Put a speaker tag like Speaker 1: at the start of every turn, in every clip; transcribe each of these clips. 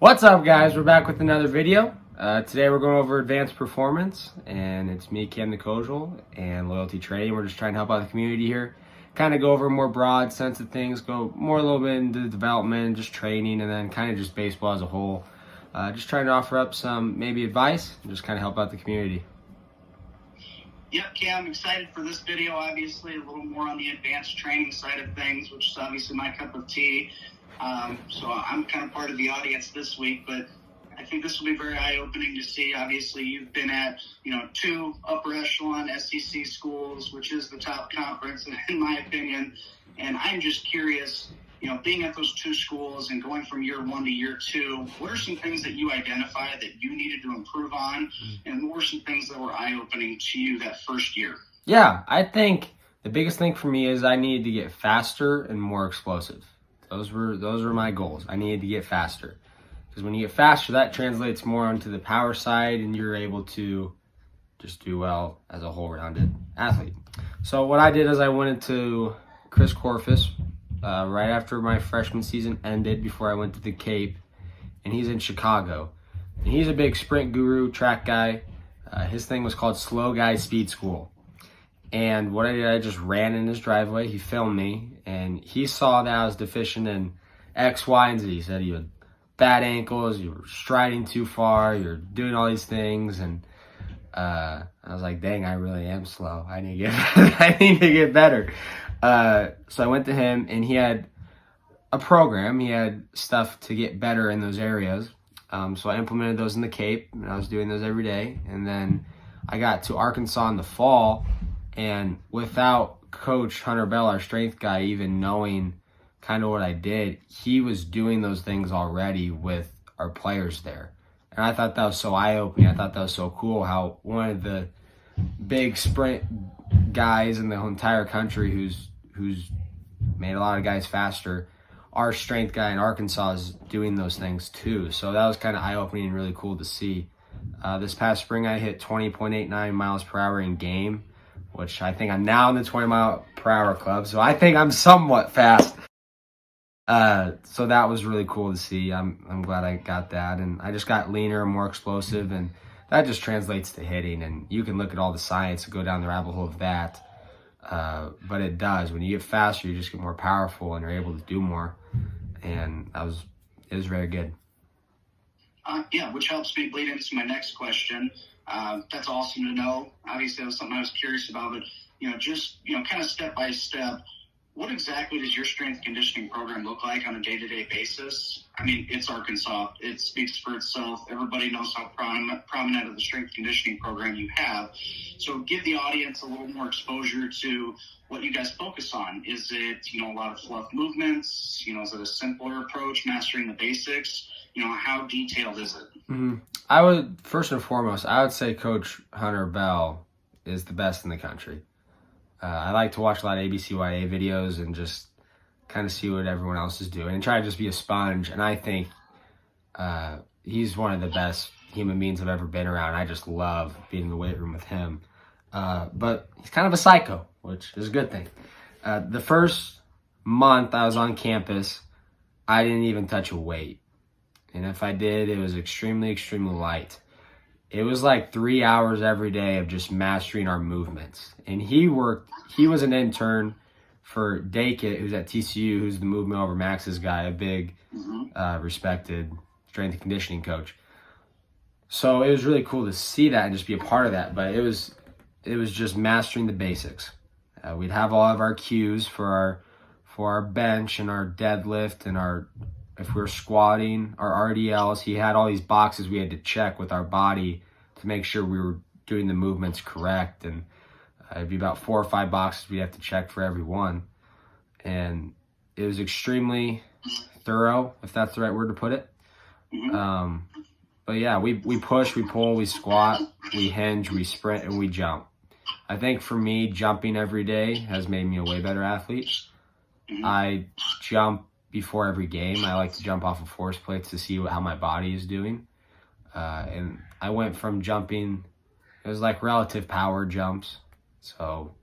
Speaker 1: What's up, guys? We're back with another video. Today we're going over advanced performance, and it's me, Camden Kozeal, and loyalty training. We're just trying to help out the community here, kind of go over a more broad sense of things, go more a little bit into development, just training, and then kind of just baseball as a whole. Just trying to offer up some maybe advice, and just kind of help out the community.
Speaker 2: Yep, Cam, I'm excited for this video. Obviously, a little more on the advanced training side of things, which is obviously my cup of tea. So I'm kind of part of the audience this week, but I think this will be very eye-opening to see. Obviously, you've been at, two upper echelon SEC schools, which is the top conference, in my opinion. And I'm just curious, being at those two schools and going from year one to year two, what are some things that you identified that you needed to improve on? And what were some things that were eye-opening to you that first year?
Speaker 1: Yeah, I think the biggest thing for me is I needed to get faster and more explosive. Those were my goals. I needed to get faster. Because when you get faster, that translates more onto the power side, and you're able to just do well as a whole-rounded athlete. So what I did is I went into Chris Corfus right after my freshman season ended, before I went to the Cape, and he's in Chicago. And he's a big sprint guru, track guy. His thing was called Slow Guy Speed School. And what I did, I just ran in his driveway. He filmed me, and he saw that I was deficient in X, Y, and Z. He said you had bad ankles, you were striding too far, you're doing all these things, and I was like, dang, I really am slow. I need to get, I need to get better. So I went to him, and he had a program. He had stuff to get better in those areas. So I implemented those in the Cape, and I was doing those every day. And then I got to Arkansas in the fall, and without Coach Hunter Bell, our strength guy, even knowing kind of what I did, he was doing those things already with our players there. And I thought that was so eye-opening. I thought that was so cool how one of the big sprint guys in the entire country who's made a lot of guys faster, our strength guy in Arkansas is doing those things too. So that was kind of eye-opening and really cool to see. This past spring, I hit 20.89 miles per hour in game, which I think I'm now in the 20-mile-per-hour club. So I think I'm somewhat fast. So that was really cool to see. I'm glad I got that. And I just got leaner and more explosive. And that just translates to hitting. And you can look at all the science and go down the rabbit hole of that. But it does. When you get faster, you just get more powerful and you're able to do more. And it was very good.
Speaker 2: Yeah, which helps me bleed into my next question. That's awesome to know. Obviously, that was something I was curious about, but, kind of step by step, what exactly does your strength conditioning program look like on a day-to-day basis? I mean, it's Arkansas. It speaks for itself. Everybody knows how prominent of the strength conditioning program you have. So give the audience a little more exposure to what you guys focus on. Is it, a lot of fluff movements? Is it a simpler approach, mastering the basics? How detailed is it?
Speaker 1: Mm-hmm. I would, first and foremost, I would say Coach Hunter Bell is the best in the country. I like to watch a lot of ABCYA videos and just kind of see what everyone else is doing and try to just be a sponge. And I think he's one of the best human beings I've ever been around. I just love being in the weight room with him. But he's kind of a psycho, which is a good thing. The first month I was on campus, I didn't even touch a weight. And if I did, it was extremely, extremely light. It was like 3 hours every day of just mastering our movements. And he was an intern for Dakit, who's at TCU, who's the movement over Max's guy, a big, respected strength and conditioning coach. So it was really cool to see that and just be a part of that. But it was just mastering the basics. We'd have all of our cues for our bench and our deadlift and if we were squatting, our RDLs. He had all these boxes we had to check with our body to make sure we were doing the movements correct. And it'd be about 4 or 5 boxes we'd have to check for every one. And it was extremely thorough, if that's the right word to put it. But yeah, we push, we pull, we squat, we hinge, we sprint, and we jump. I think for me, jumping every day has made me a way better athlete. I jump before every game. I like to jump off of force plates to see how my body is doing. And I went from jumping, it was like relative power jumps. So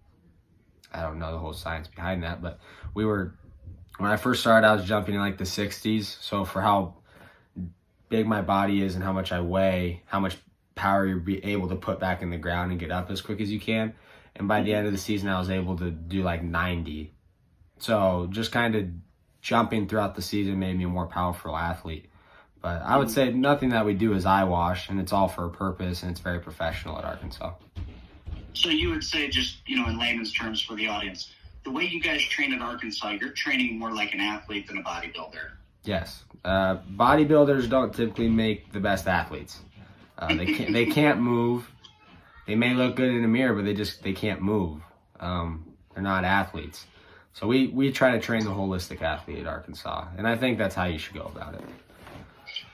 Speaker 1: I don't know the whole science behind that, but when I first started, I was jumping in like the 60s. So for how big my body is and how much I weigh, how much power you'll be able to put back in the ground and get up as quick as you can. And by the end of the season, I was able to do like 90. So just kind of jumping throughout the season made me a more powerful athlete. But I would say nothing that we do is eyewash, and it's all for a purpose, and it's very professional at Arkansas.
Speaker 2: So you would say, just, in layman's terms for the audience, the way you guys train at Arkansas, you're training more like an athlete than a bodybuilder.
Speaker 1: Yes. Bodybuilders don't typically make the best athletes. They can't move. They may look good in a mirror, but they can't move. They're not athletes. So we try to train the holistic athlete at Arkansas, and I think that's how you should go about it.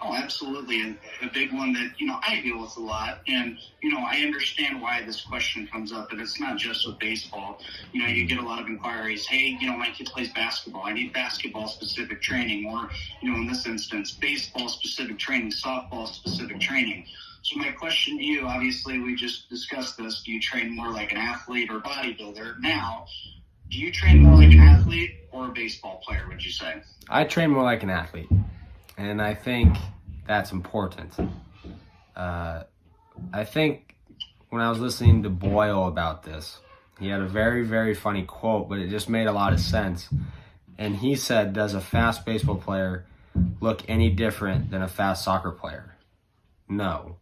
Speaker 2: Oh, absolutely. And a big one that, I deal with a lot. And, I understand why this question comes up. And it's not just with baseball. You get a lot of inquiries. Hey, my kid plays basketball. I need basketball-specific training. Or, in this instance, baseball-specific training, softball-specific training. So my question to you, obviously, we just discussed this. Do you train more like an athlete or bodybuilder? Now, do you train more like an athlete or a baseball player, would you say?
Speaker 1: I train more like an athlete. And I think that's important. I think when I was listening to Boyle about this, he had a very, very funny quote, but it just made a lot of sense. And he said, does a fast baseball player look any different than a fast soccer player? No,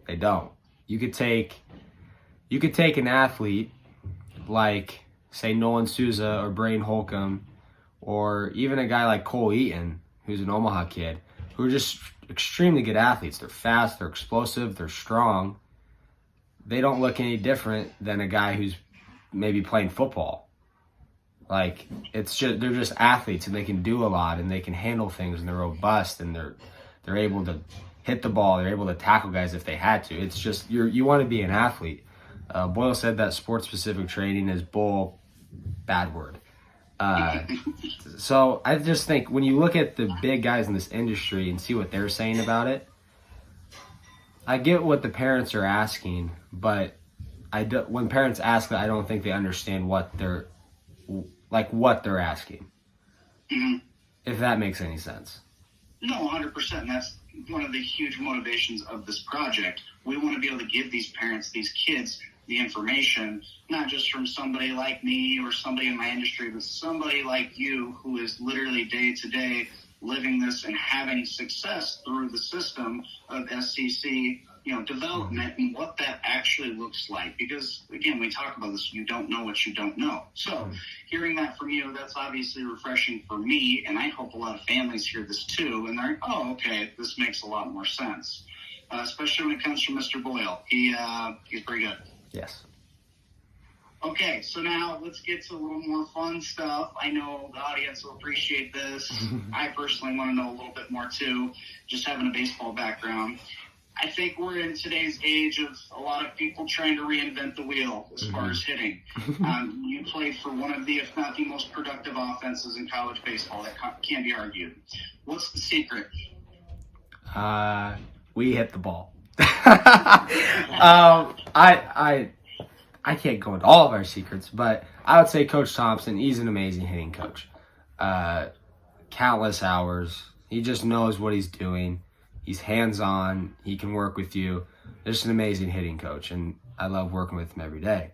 Speaker 1: they don't. You could take an athlete like, say, Nolan Souza or Braden Holcomb, or even a guy like Cole Eaton, who's an Omaha kid, who are just extremely good athletes. They're fast, they're explosive, they're strong. They don't look any different than a guy who's maybe playing football. Like, they're just athletes, and they can do a lot, and they can handle things, and they're robust, and they're able to hit the ball, they're able to tackle guys if they had to. It's just, you want to be an athlete. Boyle said that sports-specific training is bull, bad word. So I just think when you look at the big guys in this industry and see what they're saying about it, I get what the parents are asking, but when parents ask that, I don't think they understand what they're asking.
Speaker 2: Mm-hmm.
Speaker 1: If that makes any sense.
Speaker 2: No, 100%. And that's one of the huge motivations of this project. We want to be able to give these parents, these kids, the information, not just from somebody like me or somebody in my industry, but somebody like you who is literally day to day living this and having success through the system of SCC, development, and what that actually looks like. Because again, we talk about this, you don't know what you don't know. So hearing that from you, that's obviously refreshing for me, and I hope a lot of families hear this too, and they're, oh, okay, this makes a lot more sense. Especially when it comes from Mr. Boyle. He's pretty good.
Speaker 1: Yes.
Speaker 2: Okay, so now let's get to a little more fun stuff. I know the audience will appreciate this. I personally want to know a little bit more too, just having a baseball background. I think we're in today's age of a lot of people trying to reinvent the wheel as far as hitting. You played for one of the, if not the most productive offenses in college baseball. That can't be argued. What's the secret?
Speaker 1: We hit the ball. I can't go into all of our secrets, but I would say Coach Thompson, he's an amazing hitting coach. Countless hours. He just knows what he's doing. He's hands-on. He can work with you. Just an amazing hitting coach, and I love working with him every day.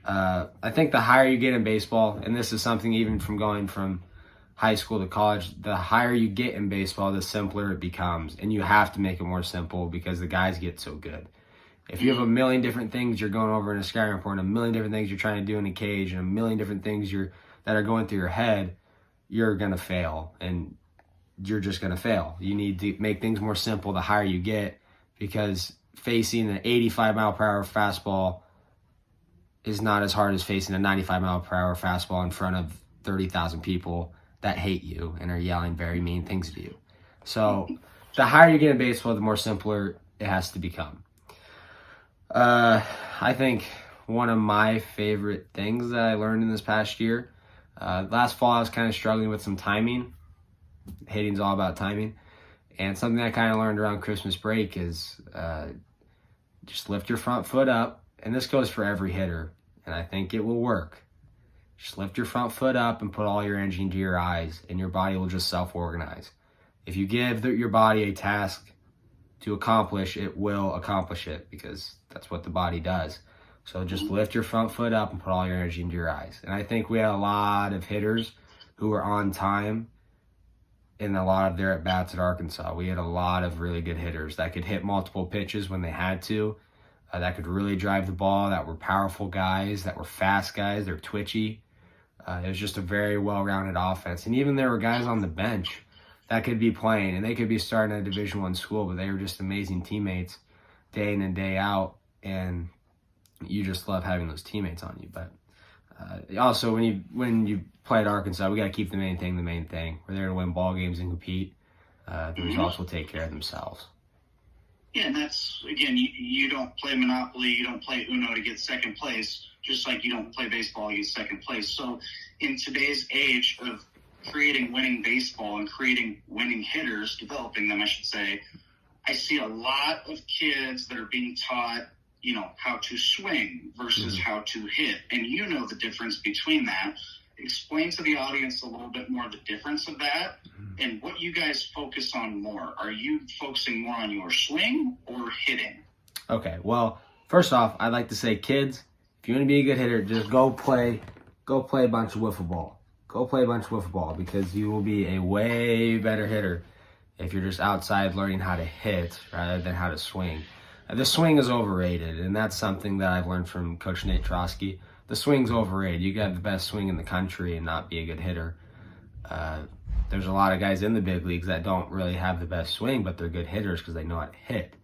Speaker 1: I think the higher you get in baseball, and this is something even from going from high school to college, the higher you get in baseball, the simpler it becomes. And you have to make it more simple because the guys get so good. If you have a million different things you're going over in a scouting report, and a million different things you're trying to do in a cage, and a million different things that are going through your head, you're going to fail. And you're just going to fail. You need to make things more simple the higher you get, because facing an 85-mile-per-hour fastball is not as hard as facing a 95-mile-per-hour fastball in front of 30,000 people that hate you and are yelling very mean things to you. So the higher you get in baseball, the more simpler it has to become. I think one of my favorite things that I learned in this past year, last fall I was kind of struggling with some timing. Hitting's all about timing. And something I kind of learned around Christmas break is just lift your front foot up. And this goes for every hitter, and I think it will work. Just lift your front foot up and put all your energy into your eyes, and your body will just self-organize. If you give your body a task to accomplish, it will accomplish it, because that's what the body does. So just lift your front foot up and put all your energy into your eyes. And I think we had a lot of hitters who were on time in a lot of their at-bats at Arkansas. We had a lot of really good hitters that could hit multiple pitches when they had to, that could really drive the ball, that were powerful guys, that were fast guys, they're twitchy. It was just a very well-rounded offense. And even there were guys on the bench that could be playing, and they could be starting at a Division I school, but they were just amazing teammates day in and day out, and you just love having those teammates on you. But also, when you play at Arkansas, we got to keep the main thing the main thing. We're there to win ball games and compete. The results will take care of themselves.
Speaker 2: Yeah, and that's, again, you don't play Monopoly, you don't play Uno to get second place, just like you don't play baseball to get second place. So in today's age of creating winning baseball and creating winning hitters, developing them, I should say, I see a lot of kids that are being taught, how to swing versus how to hit. And you know the difference between that. Explain to the audience a little bit more the difference of that and what you guys focus on more. Are you focusing more on your swing or hitting?
Speaker 1: Okay, well, first off, I'd like to say, kids, if you want to be a good hitter, just go play a bunch of wiffle ball. Go play a bunch of wiffle ball, because you will be a way better hitter if you're just outside learning how to hit rather than how to swing. The swing is overrated, and that's something that I've learned from Coach Nate Trotsky. The swing's overrated. You can have the best swing in the country and not be a good hitter. There's a lot of guys in the big leagues that don't really have the best swing, but they're good hitters because they know how to hit.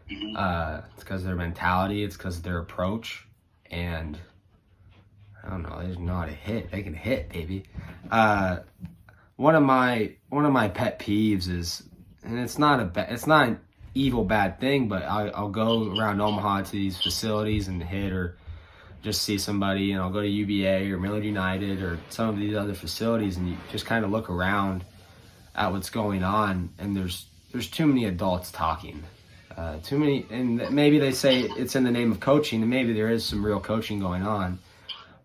Speaker 1: It's because of their mentality. It's because of their approach. And I don't know, they just know how to hit. They can hit, baby. One of my pet peeves is, and it's not an evil bad thing, but I'll go around Omaha to these facilities and hit, or just see somebody, and I'll go to UBA or Millard United or some of these other facilities, and you just kind of look around at what's going on, and there's too many adults talking. Too many, and maybe they say it's in the name of coaching, and maybe there is some real coaching going on,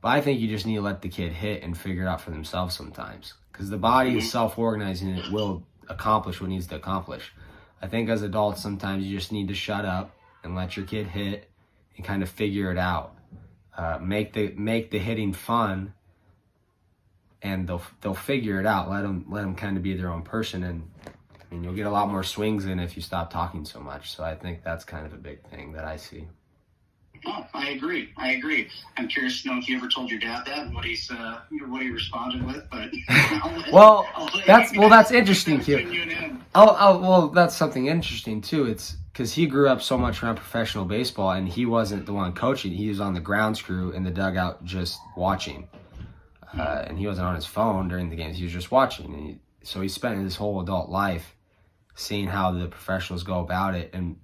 Speaker 1: but I think you just need to let the kid hit and figure it out for themselves sometimes, because the body is self-organizing and it will accomplish what it needs to accomplish. I think as adults, sometimes you just need to shut up and let your kid hit and kind of figure it out. Make the hitting fun, and they'll figure it out. Let them kind of be their own person, and you'll get a lot more swings in if you stop talking so much. So I think that's kind of a big thing that I see.
Speaker 2: Oh, I agree. I'm curious to know if you ever told your dad that and what he responded with. But
Speaker 1: that's interesting too. Well, that's something interesting too. It's because he grew up so much around professional baseball, and he wasn't the one coaching. He was on the grounds crew in the dugout just watching, and he wasn't on his phone during the games. He was just watching, and so he spent his whole adult life seeing how the professionals go about it. And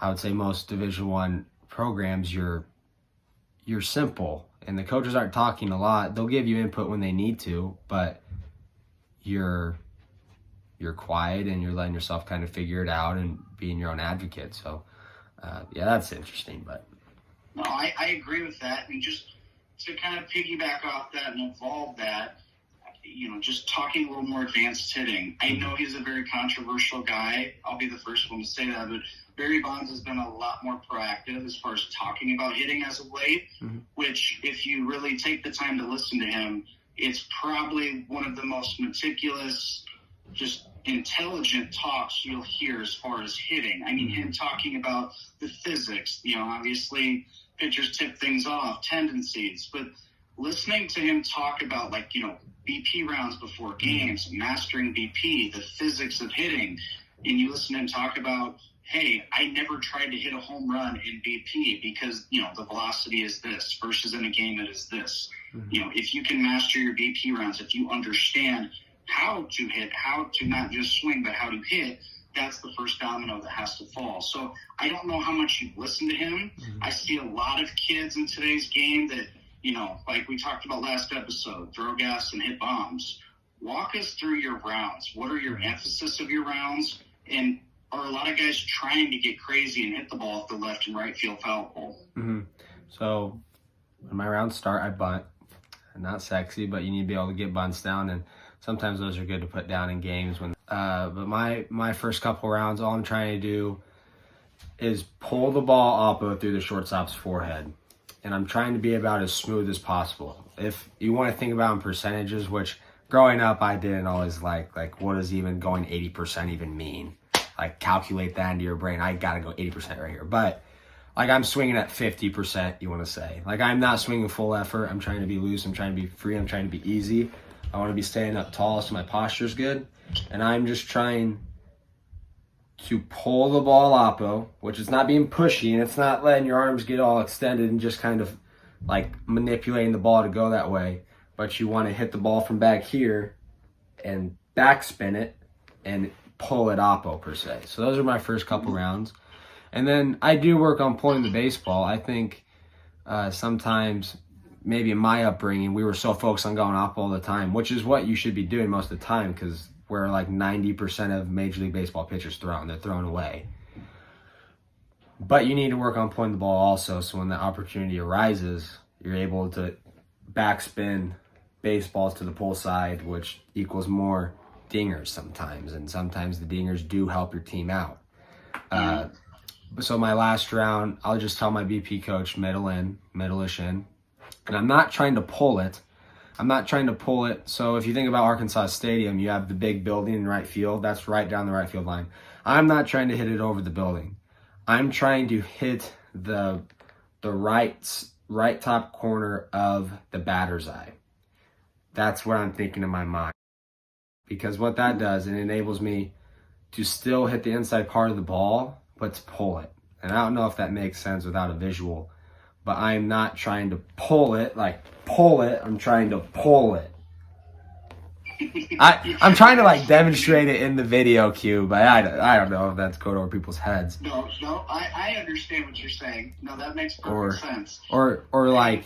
Speaker 1: I would say most Division I programs, you're simple, and the coaches aren't talking a lot. They'll give you input when they need to, but you're quiet, and you're letting yourself kind of figure it out and being your own advocate. So yeah, that's interesting. But
Speaker 2: no, I agree with that. And just to kind of piggyback off that and evolve that, just talking a little more advanced hitting. I know he's a very controversial guy. I'll be the first one to say that, but Barry Bonds has been a lot more proactive as far as talking about hitting as of late, which if you really take the time to listen to him, it's probably one of the most meticulous, just intelligent talks you'll hear as far as hitting. I mean, him talking about the physics, obviously pitchers tip things off, tendencies, but listening to him talk about BP rounds before games, mastering BP, the physics of hitting, and you listen to him talk about, hey, I never tried to hit a home run in BP because, the velocity is this versus in a game it is this. If you can master your BP rounds, if you understand how to hit, how to not just swing, but how to hit, that's the first domino that has to fall. So I don't know how much you listen to him. I see a lot of kids in today's game that, like we talked about last episode, throw gas and hit bombs. Walk us through your rounds. What are your emphasis of your rounds? And are a lot of guys trying to get crazy and hit the ball off the left and right field foul pole?
Speaker 1: So when my rounds start, I bunt. Not sexy, but you need to be able to get bunts down. And sometimes those are good to put down in games. But my first couple rounds, all I'm trying to do is pull the ball oppo through the shortstop's forehead. And I'm trying to be about as smooth as possible. If you want to think about in percentages, which growing up I didn't always like what does even going 80% even mean? Like calculate that into your brain. I gotta go 80% right here. But like I'm swinging at 50%, you want to say. Like I'm not swinging full effort. I'm trying to be loose. I'm trying to be free. I'm trying to be easy. I want to be standing up tall so my posture's good. And I'm just trying to pull the ball oppo, which is not being pushy, and it's not letting your arms get all extended and just kind of like manipulating the ball to go that way. But you want to hit the ball from back here and backspin it and pull it oppo per se. So those are my first couple rounds. And then I do work on pulling the baseball. I think sometimes maybe in my upbringing, we were so focused on going oppo all the time, which is what you should be doing most of the time because where like 90% of Major League Baseball pitchers they're thrown away. But you need to work on pulling the ball also, so when the opportunity arises, you're able to backspin baseballs to the pull side, which equals more dingers sometimes, and sometimes the dingers do help your team out. So my last round, I'll just tell my BP coach, middle-ish in, and I'm not trying to pull it. So if you think about Arkansas Stadium, you have the big building in right field. That's right down the right field line. I'm not trying to hit it over the building. I'm trying to hit the right top corner of the batter's eye. That's what I'm thinking in my mind. Because what that does, it enables me to still hit the inside part of the ball, but to pull it. And I don't know if that makes sense without a visual, but I'm not trying to pull it, I'm trying to pull it. I'm trying to like demonstrate it in the video cue, but I don't know if that's going over people's heads.
Speaker 2: No, I understand what you're saying. No, that makes perfect sense.
Speaker 1: Or like,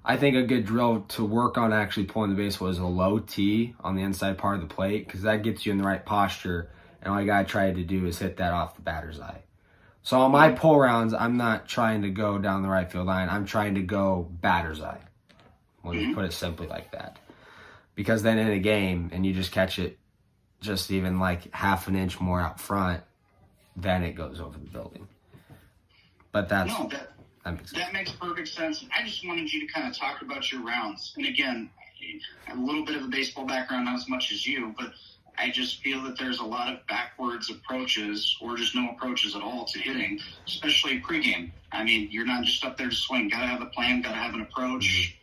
Speaker 1: I think a good drill to work on actually pulling the baseball is a low T on the inside part of the plate, because that gets you in the right posture, and all you gotta try to do is hit that off the batter's eye. So on my pull rounds, I'm not trying to go down the right field line. I'm trying to go batter's eye. When you put it simply like that. Because then in a game, and you just catch it just even like half an inch more out front, then it goes over the building. But that
Speaker 2: makes perfect sense. I just wanted you to kind of talk about your rounds. And again, I have a little bit of a baseball background, not as much as you, but I just feel that there's a lot of backwards approaches or just no approaches at all to hitting, especially pregame. I mean, you're not just up there to swing. Got to have a plan, got to have an approach.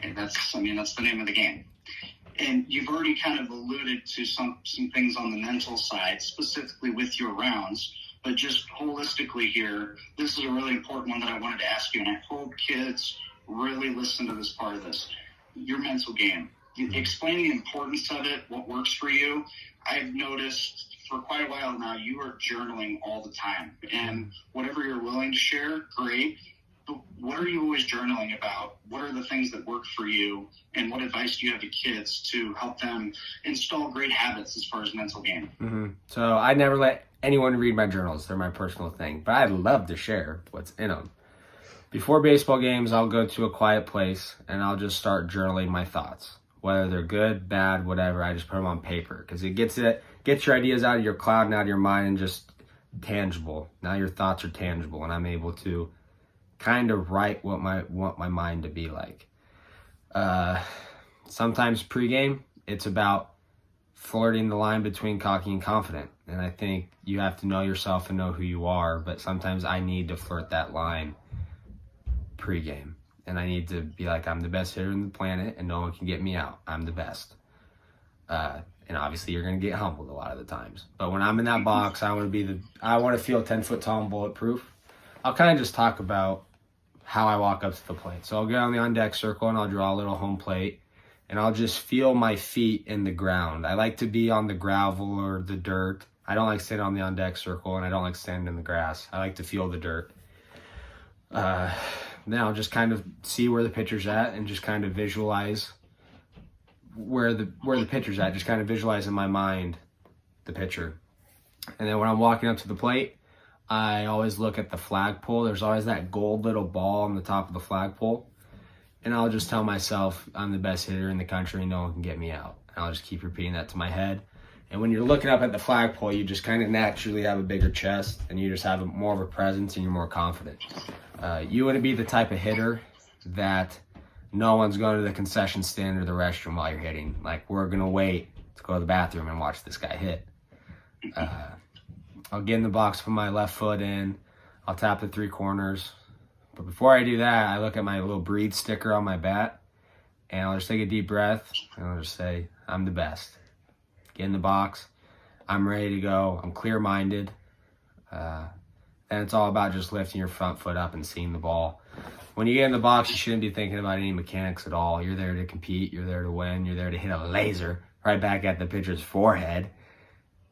Speaker 2: And that's the name of the game. And you've already kind of alluded to some things on the mental side, specifically with your rounds. But just holistically here, this is a really important one that I wanted to ask you, and I hope kids really listen to this part of this. Your mental game. Explain the importance of it, what works for you. I've noticed for quite a while now you are journaling all the time. And whatever you're willing to share, great. But what are you always journaling about? What are the things that work for you? And what advice do you have to kids to help them install great habits as far as mental game?
Speaker 1: So I never let anyone read my journals. They're my personal thing. But I'd love to share what's in them. Before baseball games, I'll go to a quiet place and I'll just start journaling my thoughts. Whether they're good, bad, whatever, I just put them on paper. Because it gets your ideas out of your cloud and out of your mind and just tangible. Now your thoughts are tangible and I'm able to kind of write what my mind to be like. Sometimes pregame, it's about flirting the line between cocky and confident. And I think you have to know yourself and know who you are, but sometimes I need to flirt that line pregame. And I need to be like, I'm the best hitter on the planet and no one can get me out. I'm the best. And obviously you're going to get humbled a lot of the times. But when I'm in that box, I want to feel 10 foot tall and bulletproof. I'll kind of just talk about how I walk up to the plate. So I'll get on the on-deck circle and I'll draw a little home plate. And I'll just feel my feet in the ground. I like to be on the gravel or the dirt. I don't like sitting on the on-deck circle and I don't like standing in the grass. I like to feel the dirt. Then I'll just kind of see where the pitcher's at and just kind of visualize where the pitcher's at. Just kind of visualize in my mind the pitcher. And then when I'm walking up to the plate, I always look at the flagpole. There's always that gold little ball on the top of the flagpole. And I'll just tell myself I'm the best hitter in the country and no one can get me out. And I'll just keep repeating that to my head. And when you're looking up at the flagpole, you just kind of naturally have a bigger chest, and you just have more of a presence, and you're more confident. You want to be the type of hitter that no one's going to the concession stand or the restroom while you're hitting. Like, we're going to wait to go to the bathroom and watch this guy hit. I'll get in the box, put my left foot in. I'll tap the 3 corners. But before I do that, I look at my little breathe sticker on my bat, and I'll just take a deep breath, and I'll just say, I'm the best. Get in the box. I'm ready to go. I'm clear-minded. And it's all about just lifting your front foot up and seeing the ball. When you get in the box, you shouldn't be thinking about any mechanics at all. You're there to compete. You're there to win. You're there to hit a laser right back at the pitcher's forehead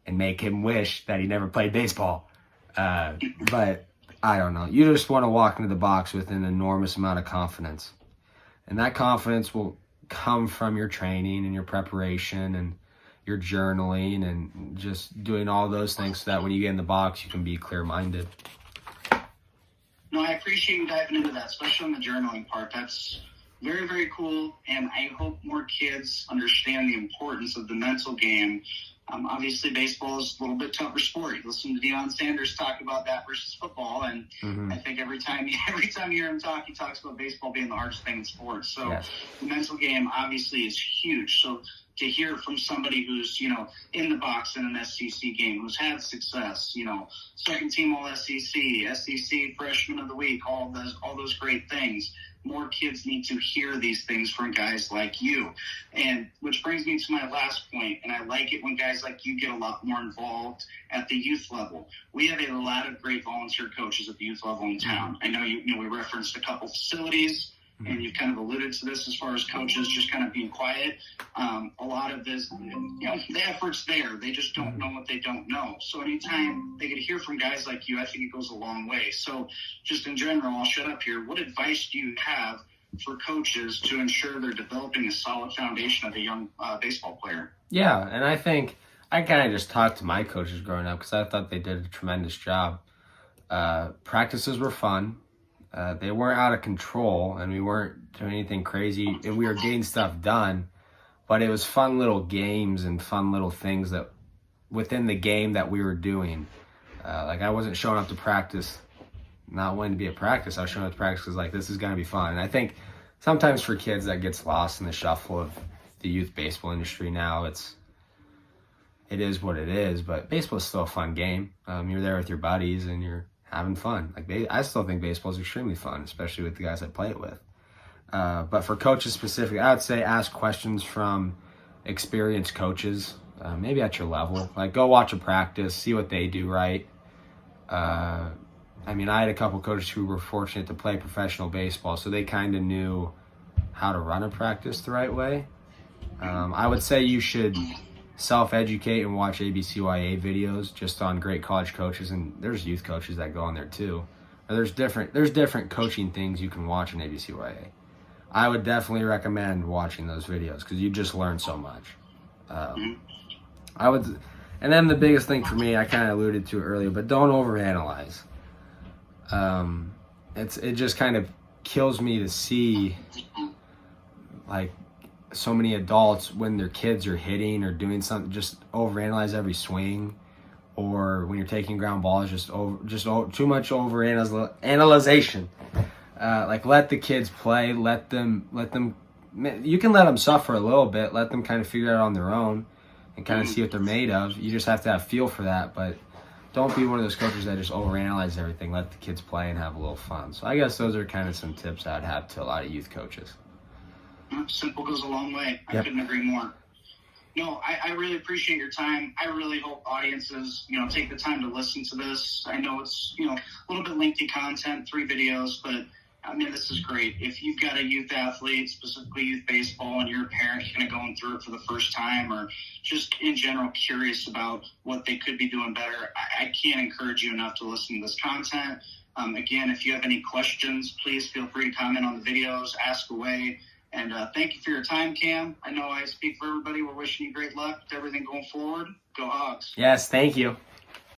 Speaker 1: and make him wish that he never played baseball. But I don't know. You just want to walk into the box with an enormous amount of confidence. And that confidence will come from your training and your preparation and your journaling and just doing all those things so that when you get in the box, you can be clear-minded.
Speaker 2: No, I appreciate you diving into that, especially on the journaling part. That's very, very cool, and I hope more kids understand the importance of the mental game. Obviously, baseball is a little bit tougher sport. You listen to Deion Sanders talk about that versus football, and I think every time you hear him talk, he talks about baseball being the hardest thing in sports. So yes. The mental game obviously is huge. So to hear from somebody who's, in the box in an SEC game, who's had success, second team all SEC freshman of the week, all those great things. More kids need to hear these things from guys like you. And which brings me to my last point, and I like it when guys like you get a lot more involved at the youth level. We have a lot of great volunteer coaches at the youth level in town. I know we referenced a couple facilities, and you've kind of alluded to this as far as coaches just kind of being quiet. A lot of this, the effort's there. They just don't know what they don't know. So anytime they get to hear from guys like you, I think it goes a long way. So just in general, I'll shut up here. What advice do you have for coaches to ensure they're developing a solid foundation of a young baseball player?
Speaker 1: Yeah, and I think I kind of just talked to my coaches growing up because I thought they did a tremendous job. Practices were fun. They weren't out of control, and we weren't doing anything crazy, and we were getting stuff done, but it was fun little games and fun little things that within the game that we were doing. Like, I wasn't showing up to practice not wanting to be at practice. I was showing up to practice because, like, this is going to be fun. And I think sometimes for kids that gets lost in the shuffle of the youth baseball industry now. It is what it is, but baseball is still a fun game. You're there with your buddies and you're having fun. I still think baseball is extremely fun, especially with the guys I play it with. But for coaches specifically, I would say ask questions from experienced coaches, maybe at your level. Like, go watch a practice, see what they do right. I had a couple coaches who were fortunate to play professional baseball, so they kind of knew how to run a practice the right way. I would say you should self-educate and watch ABCYA videos just on great college coaches, and there's youth coaches that go on there too. There's different coaching things you can watch in ABCYA. I would definitely recommend watching those videos because you just learn so much. And then the biggest thing for me, I kind of alluded to it earlier, but don't overanalyze. It just kind of kills me to see like so many adults when their kids are hitting or doing something just overanalyze every swing, or when you're taking ground balls too much overanalyzation. Let the kids play, let them you can let them suffer a little bit, let them kind of figure it out on their own and kind of see what they're made of. You just have to have feel for that, but don't be one of those coaches that just overanalyze everything. Let the kids play and have a little fun. So I guess those are kind of some tips I'd have to a lot of youth coaches.
Speaker 2: Simple goes a little way. I couldn't agree more. No, I really appreciate your time. I really hope audiences, take the time to listen to this. I know it's, a little bit lengthy content, 3 videos, but this is great. If you've got a youth athlete, specifically youth baseball, and you're a parent kind of going through it for the first time, or just in general curious about what they could be doing better, I can't encourage you enough to listen to this content. Again, if you have any questions, please feel free to comment on the videos, ask away. And thank you for your time, Cam. I know I speak for everybody. We're wishing you great luck with everything going forward. Go Hogs.
Speaker 1: Yes, thank you.